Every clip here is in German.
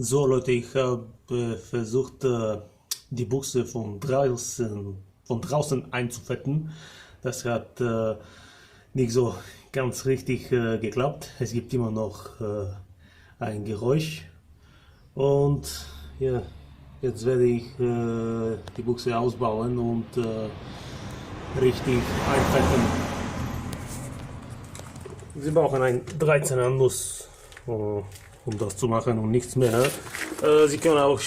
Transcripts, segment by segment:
So Leute, ich habe versucht, die Buchse von draußen einzufetten. Das hat nicht so ganz richtig geklappt. Es gibt immer noch ein Geräusch. Und ja, jetzt werde ich die Buchse ausbauen und richtig einfetten. Sie brauchen ein 13er Nuss, um das zu machen und nichts mehr. Sie können auch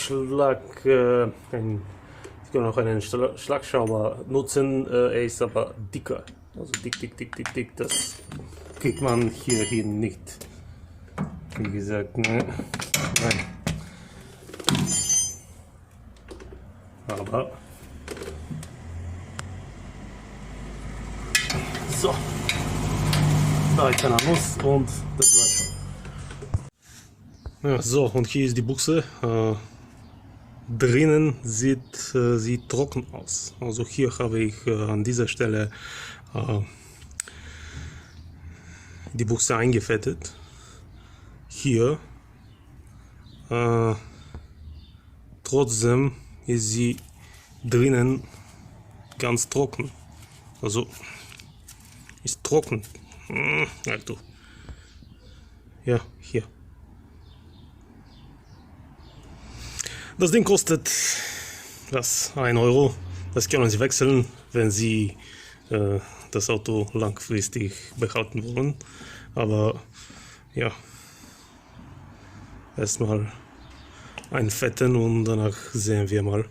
einen Schlagschrauber nutzen, er ist aber dicker. Also dick. Das kriegt man hierhin nicht. Wie gesagt, ne? Nein. Aber so, 13er Nuss und das war's schon. Ja, so, und hier ist die Buchse. Drinnen sieht sie trocken aus. Also hier habe ich an dieser Stelle die Buchse eingefettet. Hier trotzdem ist sie drinnen ganz trocken. Also ist trocken. Also, ja, hier. Das Ding kostet 1 Euro. Das können Sie wechseln, wenn Sie das Auto langfristig behalten wollen. Aber ja, erstmal einfetten und danach sehen wir mal.